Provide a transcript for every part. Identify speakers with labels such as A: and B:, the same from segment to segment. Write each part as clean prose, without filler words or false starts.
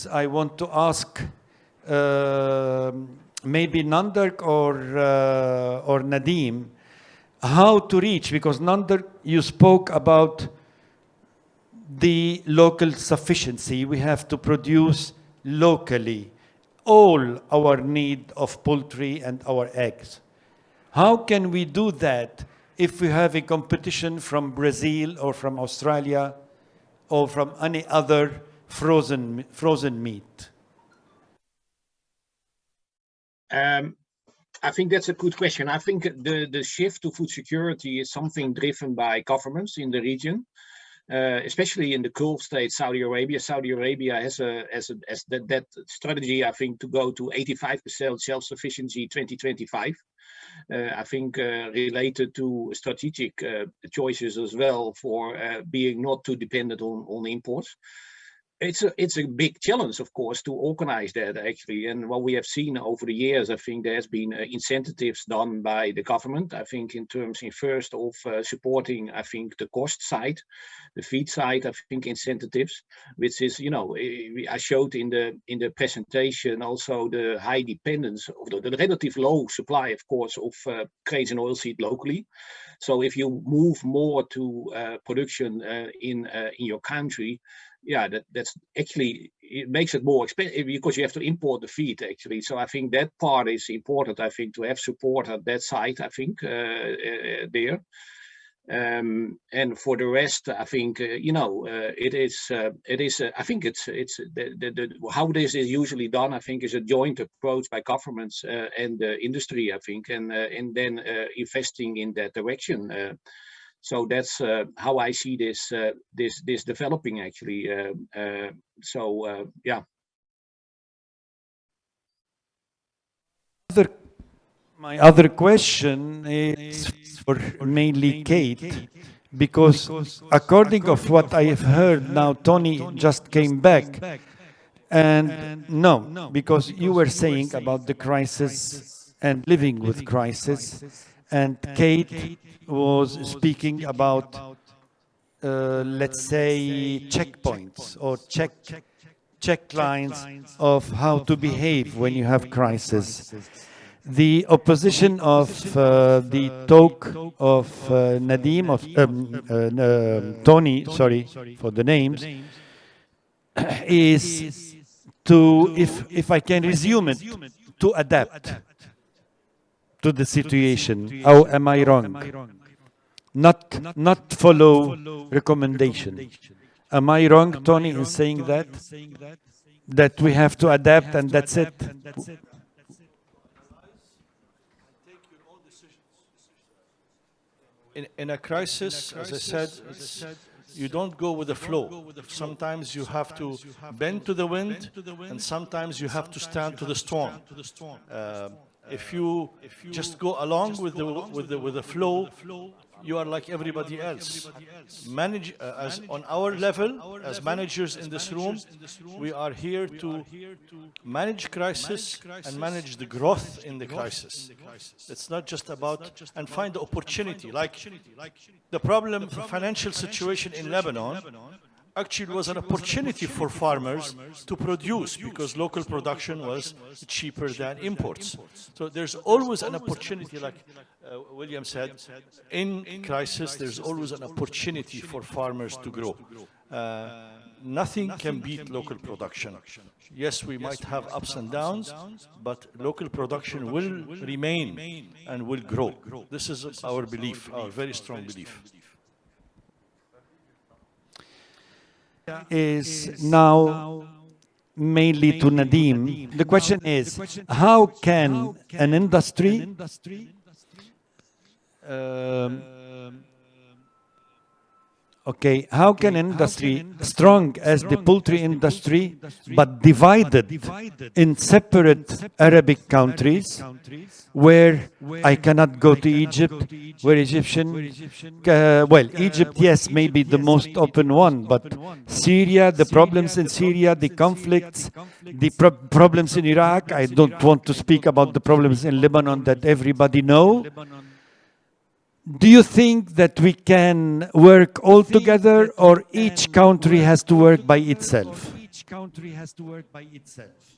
A: questions I want to ask maybe Nandark or Nadeem, how to reach, because Nandark, you spoke about the local sufficiency. We have to produce locally all our need of poultry and our eggs. How can we do that if we have a competition from Brazil or from Australia or from any other frozen meat?
B: I think that's a good question. I think the shift to food security is something driven by governments in the region, especially in the Gulf states, Saudi Arabia. Saudi Arabia has that strategy, I think, to go to 85% self-sufficiency 2025. I think related to strategic choices as well for being not too dependent on imports. It's a big challenge, of course, to organize that actually. And what we have seen over the years, I think there's been incentives done by the government. I think in terms first of supporting, I think the cost side, the feed side, I think incentives, which is, you know, I showed in the presentation also the high dependence of the relative low supply, of course, of grains and oilseed locally. So if you move more to production in your country, yeah, that's actually, it makes it more expensive because you have to import the feed actually. So I think that part is important, I think, to have support at that side, I think, there. And for the rest, I think, you know, it is, I think it's how this is usually done, I think, is a joint approach by governments and the industry, I think, and then investing in that direction. So that's how I see this developing actually. Yeah.
A: My other question is for mainly Kate, because according of what I have heard now, Tony just came back, and no, because you were saying about the crisis and living with crisis, and Kate was speaking about, let's say, checkpoints or check lines of how to behave when you have crisis. The opposition of the talk of Nadeem, of Tony, sorry for the names, is to, if I can resume it, to adapt to the situation. How am I wrong? Not follow recommendation. Am I wrong, Tony, in saying that we have to adapt and that's it?
C: In a crisis, as I said, you don't go with the flow. Sometimes you have to bend to the wind, and sometimes you have to stand to the storm. If you just go along with the flow, you are like everybody else. As on our level, as managers in this room, we are here to manage crisis and manage the growth in the crisis. It's not just about, and find the opportunity. Like the problem, the financial situation in Lebanon, actually was an opportunity for farmers to produce because local production was cheaper than imports. So there's always an opportunity, like William said, in crisis, there's always an opportunity for farmers to grow. Nothing can beat local production. Yes, we might have ups and downs, but local production will remain and will grow. This is our belief, our very strong belief.
A: Is now mainly to Nadeem. The question is, how can an industry how can industry strong as the poultry industry but divided in separate Arabic countries where I cannot go to Egypt, where well, Egypt, yes, maybe the most open one, but Syria, the problems in Syria, the conflicts, the problems in Iraq, I don't want to speak about the problems in Lebanon that everybody know. Do you think that we can work all together, or each country has to work by itself? country has to work by itself.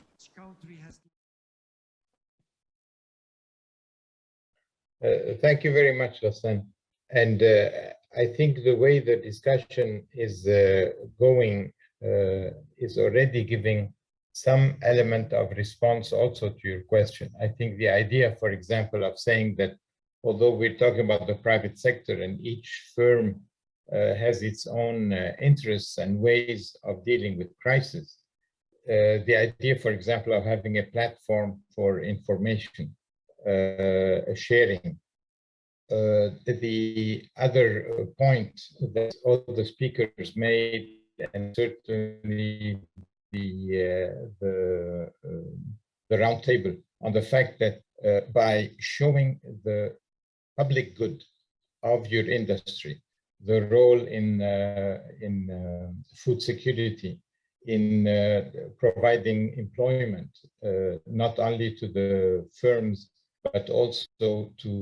D: Thank you very much, Hassan. And I think the way the discussion is going is already giving some element of response also to your question. I think the idea, for example, of saying that although we're talking about the private sector and each firm has its own interests and ways of dealing with crisis, the idea, for example, of having a platform for information sharing. The other point that all the speakers made, and certainly the roundtable, on the fact that by showing the public good of your industry, the role in food security, in providing employment, not only to the firms, but also to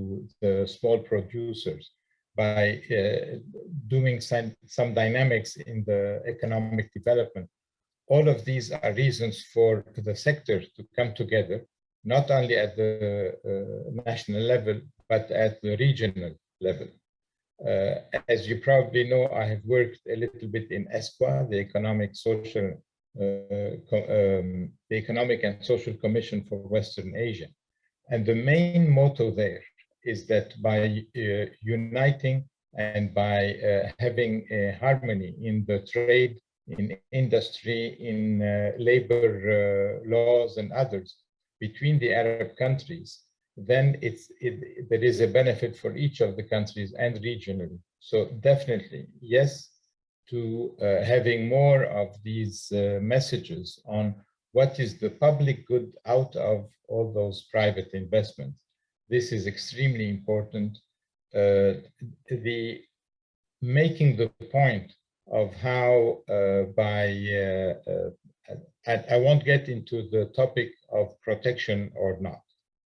D: the small producers, by doing some dynamics in the economic development. All of these are reasons for the sector to come together, not only at the national level, but at the regional level. As you probably know, I have worked a little bit in ESCWA, the Economic and Social Commission for Western Asia. And the main motto there is that by uniting and by having a harmony in the trade, in industry, in labor laws and others between the Arab countries, then there is a benefit for each of the countries and regionally. So definitely, yes, to having more of these messages on what is the public good out of all those private investments. This is extremely important. The making the point of how I won't get into the topic of protection or not.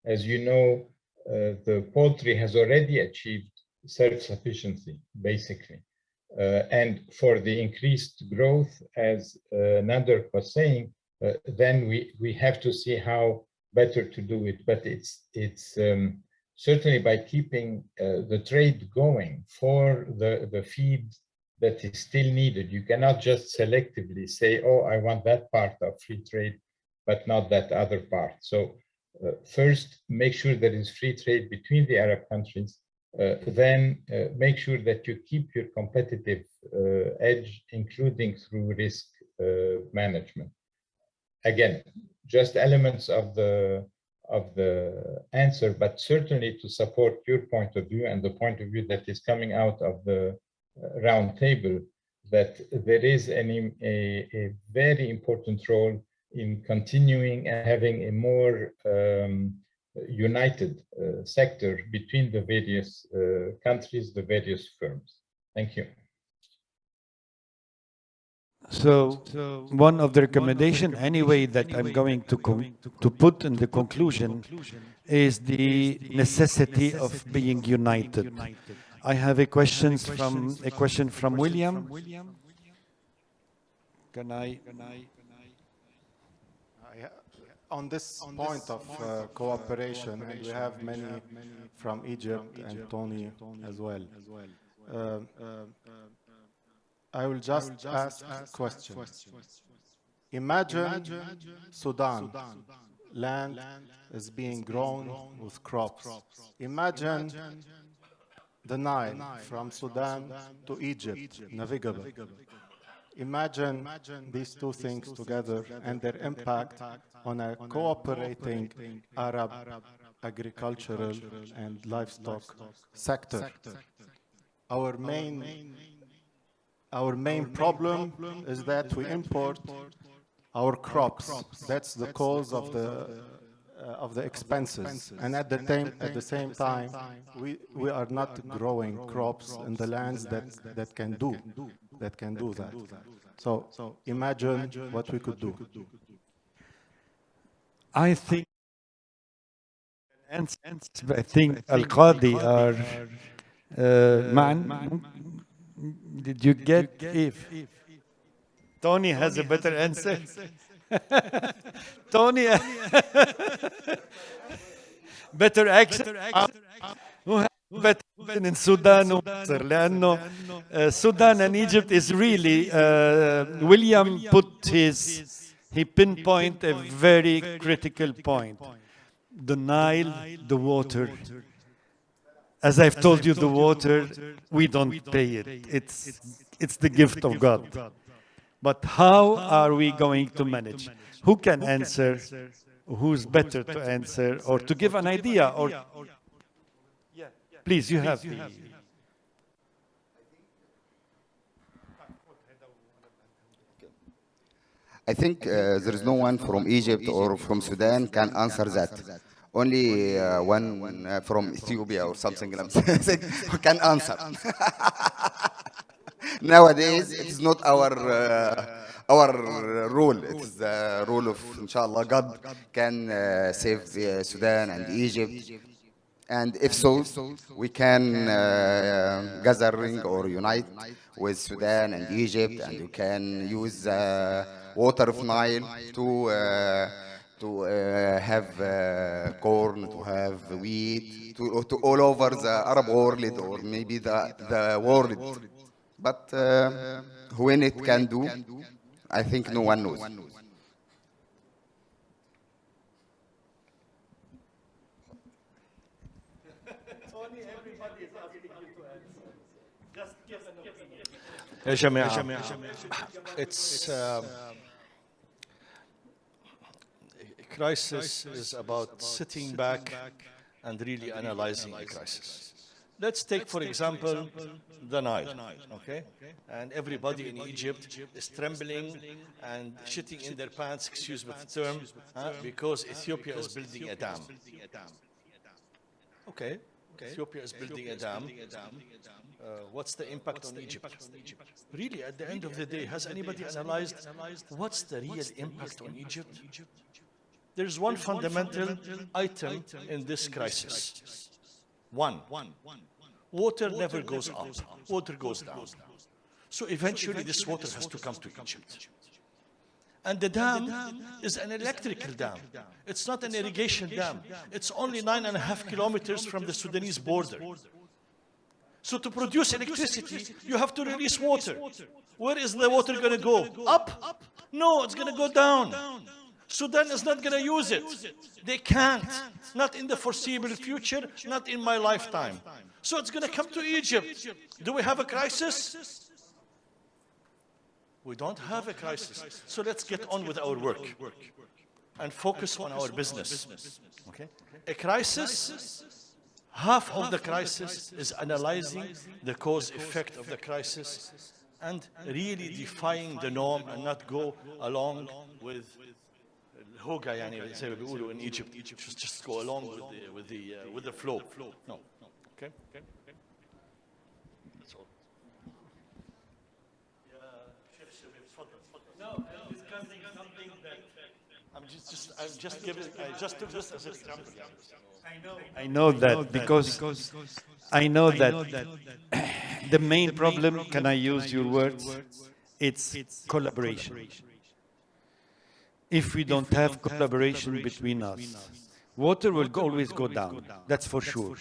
D: As you know, the poultry has already achieved self-sufficiency, basically. And for the increased growth, as Nader was saying, then we have to see how better to do it. But it's certainly by keeping the trade going for the feed that is still needed. You cannot just selectively say, oh, I want that part of free trade, but not that other part. So first, make sure there is free trade between the Arab countries. Then make sure that you keep your competitive edge, including through risk management. Again, just elements of the answer, but certainly to support your point of view and the point of view that is coming out of the round table, that there is a very important role in continuing and having a more united sector between the various countries, the various firms. Thank you.
A: So one of the recommendation anyway that I'm going to put in the conclusion is the necessity of being united. I have a question from William. Can I?
E: On this point of cooperation, and we have many from Egypt and Tony as well. I will just ask a question. Imagine Sudan, land is being grown with crops. Imagine the Nile from Sudan to Egypt, navigable. Imagine these two things together and their impact on a cooperating Arab agricultural and livestock sector. Our main problem is that we import our crops. That's the cause of the expenses. And at the same time, we are not growing crops in the lands that can do that. So imagine what we could do.
A: I think Al-Kadi are did you get if Tony has a better answer. Tony, better accent. Who has better accent in Sudan ومصر لأنه Sudan and Egypt is really William he pinpoint a very critical point. The Nile, the water. As I've told you, the water, we don't pay it. It's the gift of God. But how are we going to manage? Who can answer? Who's better to answer or to give an idea? Or please, you have the...
F: I think there is no one from Egypt or from Sudan can answer that. Only one from Ethiopia or something like that who can answer. Nowadays, it is not our rule. It is the rule of, inshallah, God can save Sudan and Egypt. And if so, we can gathering or unite with Sudan and Egypt, and you can use water of Nile to have corn, to have wheat, to all over the Arab world or maybe the world. But when it can do, I think no one knows.
C: يا جماعة, it's crisis is about sitting back and really analyzing a crisis. Let's take, for example, the Nile, okay? And everybody in Egypt is trembling and shitting in their pants, excuse me the term, because Ethiopia is building a dam. Okay, Ethiopia is building a dam. What's the impact on Egypt? Really, at the end of the day, has anybody analyzed what's the real impact on Egypt? There's one fundamental item in this crisis. One, water never goes up, water goes down. So eventually this water has to come to Egypt. And the dam is an electrical dam. It's not an irrigation dam. It's only 9.5 kilometers from the Sudanese border. So to produce electricity, you have to release water. Where is the water going to go? Up? No, it's going to go down. Sudan is not going to use it. They can't. Not in the foreseeable future, not in my lifetime. So it's going to come to Egypt. Do we have a crisis? We don't have a crisis. So let's get on with our work and focus on our business. Okay? A crisis, half of the crisis is analyzing the cause-effect of the crisis and really defying the norm and not go along with hoga, يعني زي ما بيقولوا in Egypt. Just go along with the flow. No. Okay? That's all. No, I'm discussing something that I'm just giving. I just took this as an example.
A: I know that because I know that the main problem, can I use your words? It's collaboration. If we don't have collaboration between us, water will always go down. That's for sure.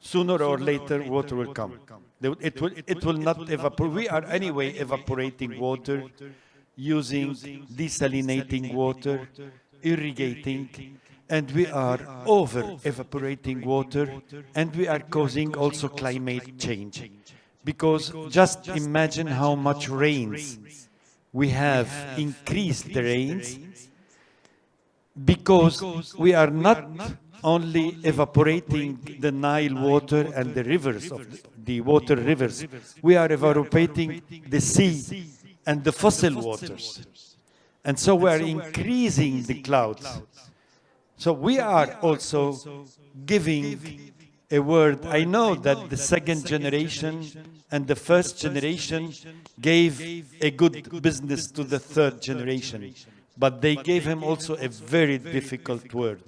A: Sooner or later, water will come. It will not evaporate. We are anyway evaporating water, using desalinating water, irrigating, and we are over evaporating water, and we are causing also climate change. Because just imagine how much rains we have increased the rains, because we are not only evaporating the Nile water and the rivers, of the water rivers, we are evaporating the sea and the fossil waters. And so we are increasing the clouds. So we are also giving a word. I know that the second generation and the first generation gave a good business to the third generation, but they gave him also a very difficult word.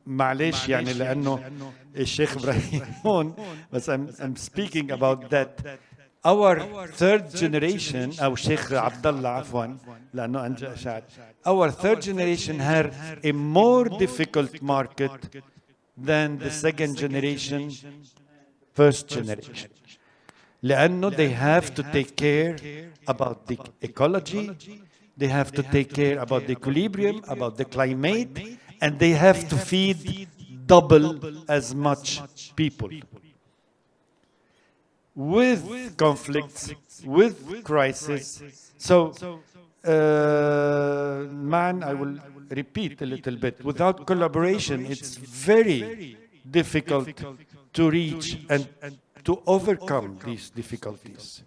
A: معلش يعني لأنه الشيخ إبراهيم هون, but I'm speaking about that. our third generation, أو شيخ عبد الله عفوا لأنه أنت أشعر, our third generation had a more difficult market than the second generation, first generation. لأنه they have to take care about the ecology, they have to take care about the equilibrium, about the climate, and they have to feed double as much people. With conflicts, with crisis. So, man, I will repeat a little bit. Without collaboration, it's very difficult to reach and to overcome these difficulties.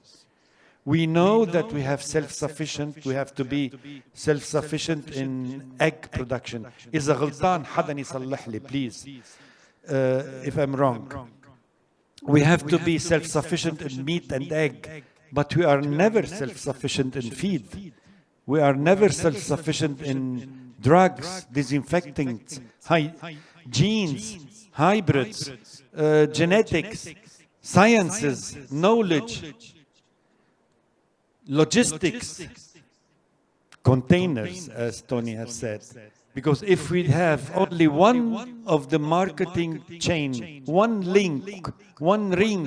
A: We know that we have self-sufficient, we have to be self-sufficient in egg production. إذا غلطان حدا يصلح لي, please, if I'm wrong. We have to be self-sufficient in meat and egg, but we are never self-sufficient in feed. We are never self-sufficient in drugs, disinfectants, genes, hybrids, genetics, sciences, knowledge, logistics, containers, as Tony has said. Because if we have only one of the marketing chain, one link, one ring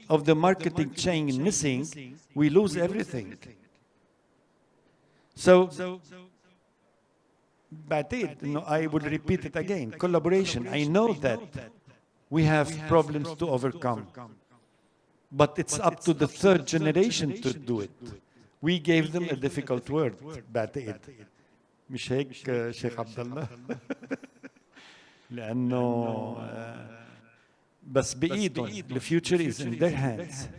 A: of the marketing chain missing, we lose everything. So, but I will repeat it again, collaboration. I know that we have problems to overcome, but it's up to the third generation to do it. We gave them a difficult word, بعتقد. مش هيك شيخ عبد الله؟ لأنه بس بإيدهم. The future is in their hands.